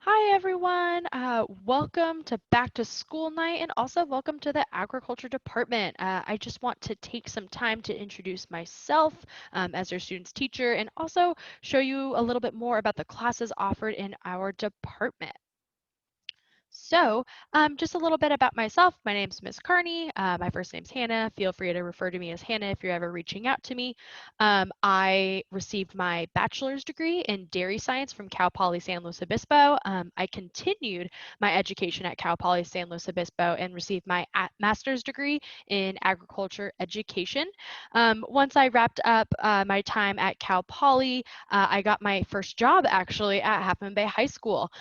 Hi everyone, welcome to back to school night and also welcome to the agriculture department. I just want to take some time to introduce myself as your student's teacher and also show you a little bit more about the classes offered in our department. So, just a little bit about myself. My name's Miss Carney. My first name's Hannah. Feel free to refer to me as Hannah if you're ever reaching out to me. I received my bachelor's degree in dairy science from Cal Poly San Luis Obispo. I continued my education at Cal Poly San Luis Obispo and received my master's degree in agriculture education. Once I wrapped up my time at Cal Poly, I got my first job actually at Half Moon Bay High School.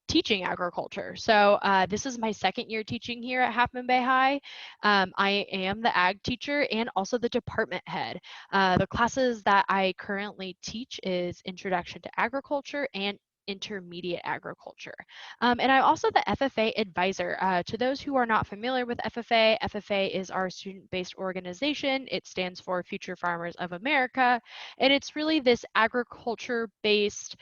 Teaching agriculture. So this is my second year teaching here at Half Moon Bay High. I am the ag teacher and also the department head. The classes that I currently teach is Introduction to Agriculture and Intermediate Agriculture. And I'm also the FFA advisor. To those who are not familiar with FFA, FFA is our student-based organization. It stands for Future Farmers of America, and it's really this agriculture-based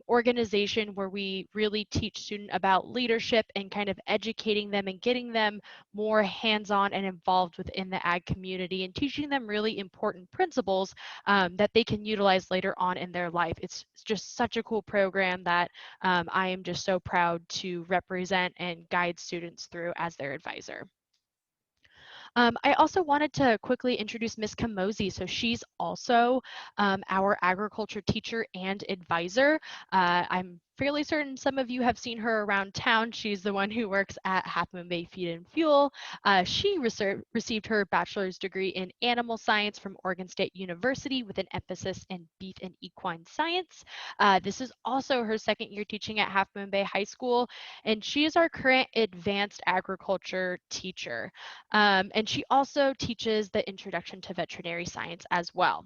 organization where we really teach students about leadership and kind of educating them and getting them more hands-on and involved within the ag community and teaching them really important principles that they can utilize later on in their life. It's just such a cool program that I am just so proud to represent and guide students through as their advisor. I also wanted to quickly introduce Miss Kamosi. So she's also our agriculture teacher and advisor. I'm fairly certain some of you have seen her around town. She's the one who works at Half Moon Bay Feed and Fuel. She received her bachelor's degree in animal science from Oregon State University with an emphasis in beef and equine science. This is also her second year teaching at Half Moon Bay High School, and she is our current advanced agriculture teacher. And she also teaches the introduction to veterinary science as well.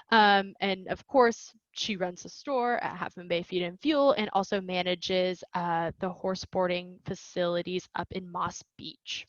And of course, she runs the store at Half Moon Bay Feed and Fuel and also manages the horse boarding facilities up in Moss Beach.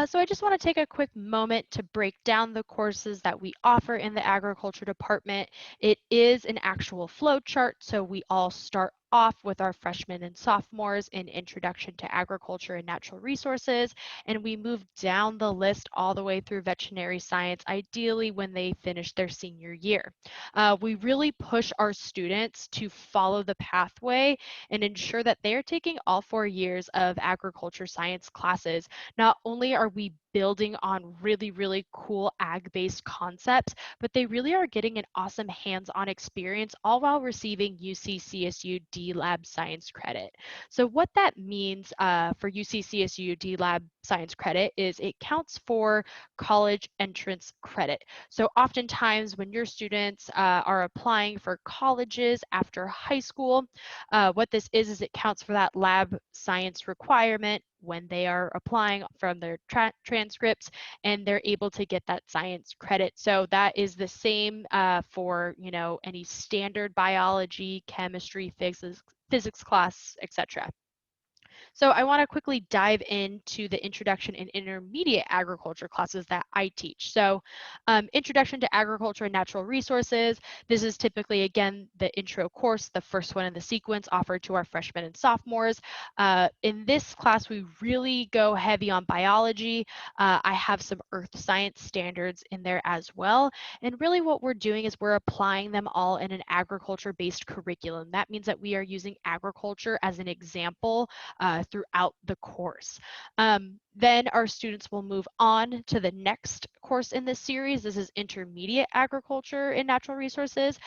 So I just want to take a quick moment to break down the courses that we offer in the agriculture department. It is an actual flow chart, so we all start off with our freshmen and sophomores in Introduction to Agriculture and Natural Resources, and we move down the list all the way through veterinary science, ideally when they finish their senior year. We really push our students to follow the pathway and ensure that they're taking all 4 years of agriculture science classes. Not only are we building on really, really cool ag-based concepts, but they really are getting an awesome hands-on experience, all while receiving UC CSU D-Lab Science credit. So what that means for UC CSU D-Lab Science credit is it counts for college entrance credit. So oftentimes when your students are applying for colleges after high school, what this is it counts for that lab science requirement when they are applying from their transcripts, and they're able to get that science credit. So that is the same for any standard biology, chemistry, physics class, etc. So I want to quickly dive into the introduction and intermediate agriculture classes that I teach. So introduction to agriculture and natural resources. This is typically, again, the intro course, the first one in the sequence offered to our freshmen and sophomores. In this class, we really go heavy on biology. I have some earth science standards in there as well. And really what we're doing is we're applying them all in an agriculture-based curriculum. That means that we are using agriculture as an example throughout the course. Then our students will move on to the next course in this series. This is Intermediate Agriculture and Natural Resources.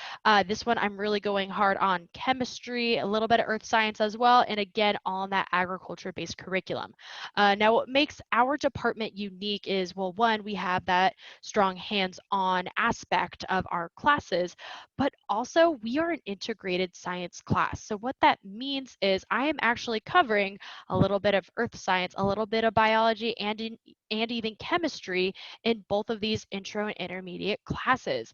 This one I'm really going hard on chemistry, a little bit of earth science as well, and again on that agriculture-based curriculum. Now what makes our department unique is, well, one, we have that strong hands-on aspect of our classes, but also we are an integrated science class. So what that means is I am actually covering a little bit of earth science, a little bit of biology, and even chemistry in both of these intro and intermediate classes.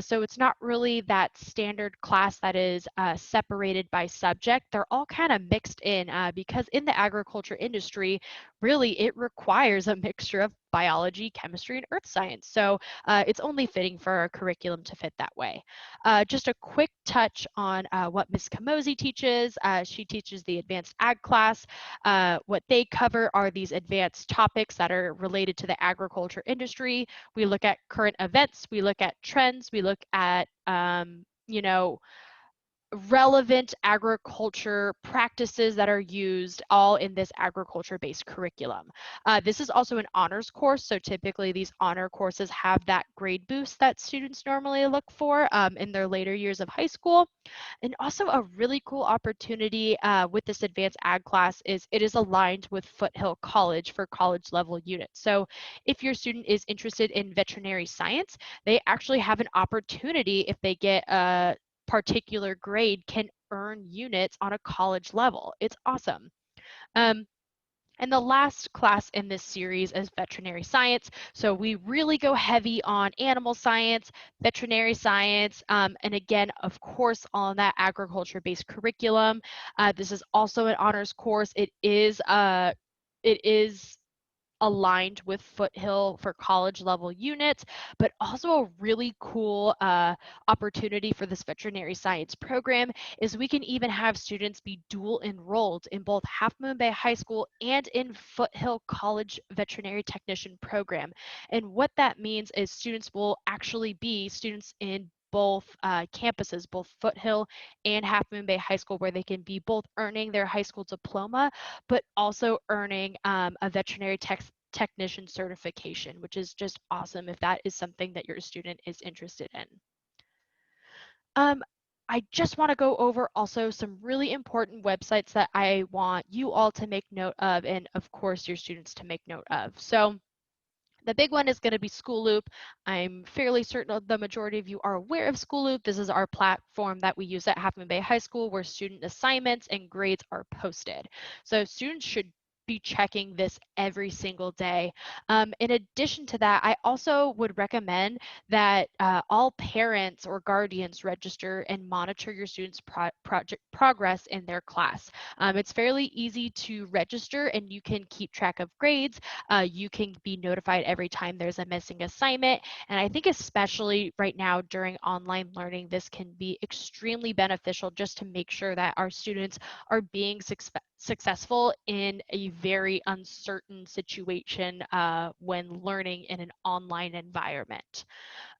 So it's not really that standard class that is separated by subject. They're all kind of mixed in because in the agriculture industry, really it requires a mixture of biology, chemistry, and earth science. So it's only fitting for our curriculum to fit that way. Just a quick touch on what Ms. Kamosi teaches. She teaches the advanced ag class. What they cover are these advanced topics that are related to the agriculture industry. We look at current events, we look at trends, we look at, you know, relevant agriculture practices that are used all in this agriculture-based curriculum. This is also an honors course, so typically these honor courses have that grade boost that students normally look for in their later years of high school. And also a really cool opportunity with this advanced ag class is it is aligned with Foothill College for college level units. So if your student is interested in veterinary science, they actually have an opportunity if they get a particular grade can earn units on a college level. It's awesome. Um, and the last class in this series is veterinary science. So we really go heavy on animal science, veterinary science, and again, of course, on that agriculture-based curriculum. This is also an honors course. It is aligned with Foothill for college level units, but also a really cool opportunity for this veterinary science program is we can even have students be dual enrolled in both Half Moon Bay High School and in Foothill College veterinary technician program. And what that means is students will actually be students in both campuses, both Foothill and Half Moon Bay High School, where they can be both earning their high school diploma, but also earning a veterinary technician certification, which is just awesome if that is something that your student is interested in. Um, I just want to go over also some really important websites that I want you all to make note of, and of course your students to make note of. So the big one is going to be School Loop. I'm fairly certain the majority of you are aware of School Loop. This is our platform that we use at Half Moon Bay High School where student assignments and grades are posted. So students should be checking this every single day. In addition to that, I also would recommend that all parents or guardians register and monitor your students' project progress in their class. It's fairly easy to register and you can keep track of grades. You can be notified every time there's a missing assignment. And I think especially right now during online learning, this can be extremely beneficial just to make sure that our students are being successful in a very uncertain situation when learning in an online environment.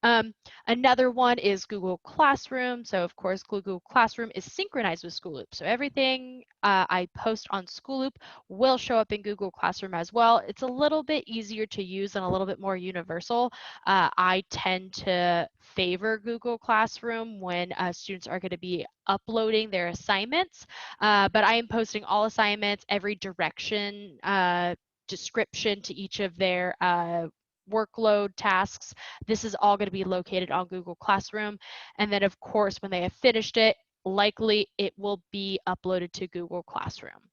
Um, Another one is Google Classroom. So of course, Google Classroom is synchronized with School Loop. So everything I post on School Loop will show up in Google Classroom as well. It's a little bit easier to use and a little bit more universal. I tend to favor Google Classroom when students are going to be uploading their assignments, but I am posting all assignments, every direction, description to each of their workload tasks. This is all going to be located on Google Classroom. And then of course, when they have finished it, likely it will be uploaded to Google Classroom.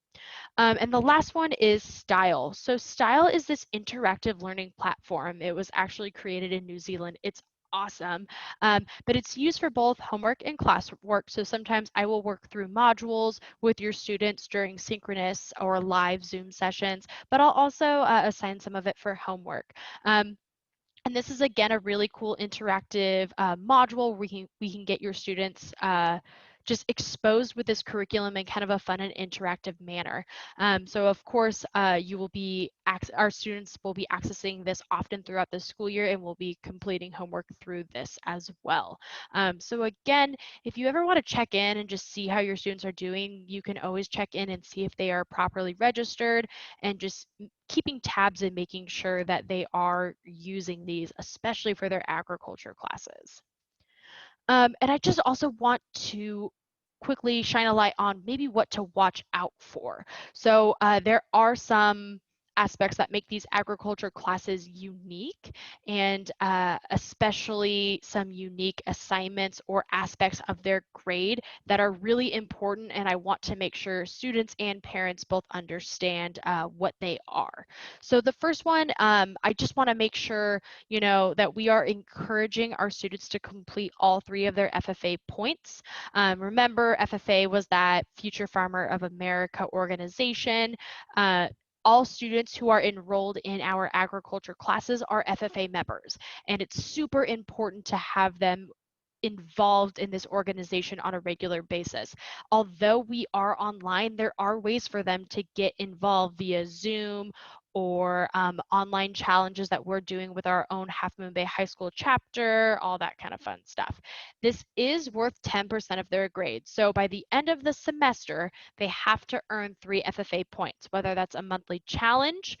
And the last one is Style. So Style is this interactive learning platform. It was actually created in New Zealand. It's awesome, but it's used for both homework and classwork. So sometimes I will work through modules with your students during synchronous or live Zoom sessions, but I'll also assign some of it for homework. And this is again a really cool interactive module where we can get your students just exposed with this curriculum in kind of a fun and interactive manner. So of course, our students will be accessing this often throughout the school year and will be completing homework through this as well. So again, if you ever want to check in and just see how your students are doing, you can always check in and see if they are properly registered and just keeping tabs and making sure that they are using these, especially for their agriculture classes. And I just also want to quickly shine a light on maybe what to watch out for. So there are some aspects that make these agriculture classes unique, and especially some unique assignments or aspects of their grade that are really important, and I want to make sure students and parents both understand what they are. So the first one, I just want to make sure that we are encouraging our students to complete all three of their FFA points. Remember, FFA was that Future Farmer of America organization. all students who are enrolled in our agriculture classes are FFA members, and it's super important to have them involved in this organization on a regular basis. Although we are online, there are ways for them to get involved via Zoom or online challenges that we're doing with our own Half Moon Bay High School chapter, all that kind of fun stuff. This is worth 10% of their grade. So by the end of the semester, they have to earn 3 FFA points, whether that's a monthly challenge.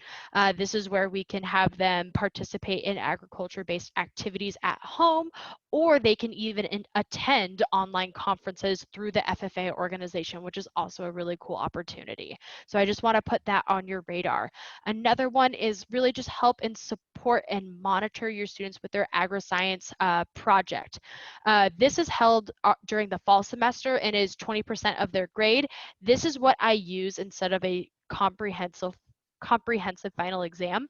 This is where we can have them participate in agriculture-based activities at home, or they can even attend online conferences through the FFA organization, which is also a really cool opportunity. So I just want to put that on your radar. Another one is really just help and support and monitor your students with their agri-science project. This is held during the fall semester and is 20% of their grade. This is what I use instead of a comprehensive final exam.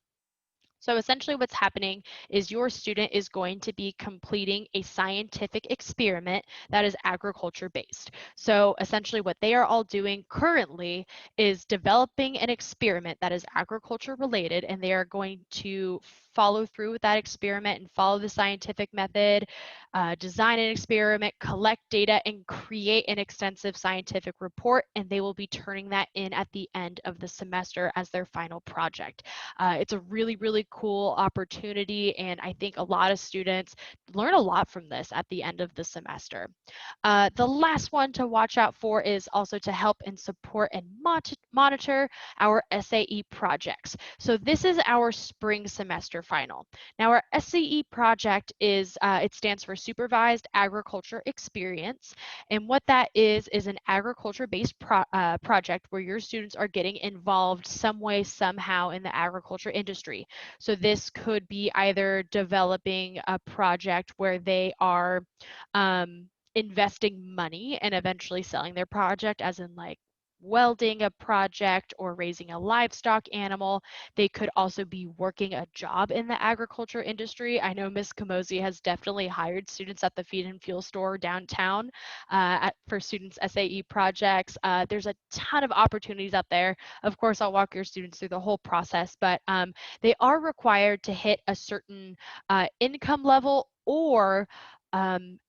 So essentially what's happening is your student is going to be completing a scientific experiment that is agriculture based. So essentially what they are all doing currently is developing an experiment that is agriculture related, and they are going to follow through with that experiment and follow the scientific method, design an experiment, collect data, and create an extensive scientific report, and they will be turning that in at the end of the semester as their final project. It's a really, really cool opportunity, and I think a lot of students learn a lot from this at the end of the semester. The last one to watch out for is also to help and support and monitor our SAE projects. So this is our spring semester final. Now our SAE project it stands for Supervised Agriculture Experience, and what that is an agriculture-based project where your students are getting involved some way, somehow in the agriculture industry. So this could be either developing a project where they are investing money and eventually selling their project, as in like welding a project or raising a livestock animal. They could also be working a job in the agriculture industry. I know Miss Kamosi has definitely hired students at the feed and fuel store downtown for students' SAE projects. There's a ton of opportunities out there. Of course, I'll walk your students through the whole process, but they are required to hit a certain income level or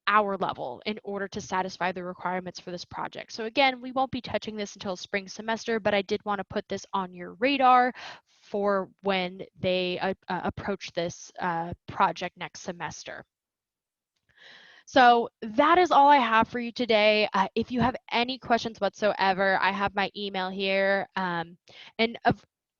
hour level in order to satisfy the requirements for this project. So again, we won't be touching this until spring semester, but I did want to put this on your radar for when they approach this project next semester. So that is all I have for you today. If you have any questions whatsoever, I have my email here. And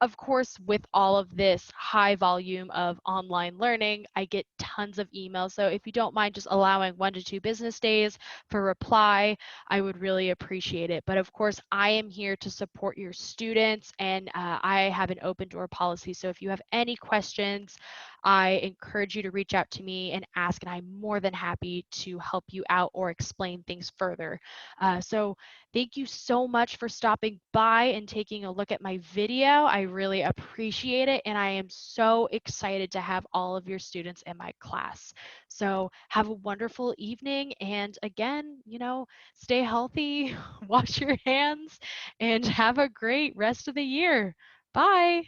of course, with all of this high volume of online learning, I get tons of emails. So if you don't mind just allowing 1 to 2 business days for reply, I would really appreciate it. But of course, I am here to support your students, and I have an open door policy. So if you have any questions, I encourage you to reach out to me and ask, and I'm more than happy to help you out or explain things further. So thank you so much for stopping by and taking a look at my video. I really appreciate it, and I am so excited to have all of your students in my class. So have a wonderful evening, and again, stay healthy, wash your hands, and have a great rest of the year. Bye.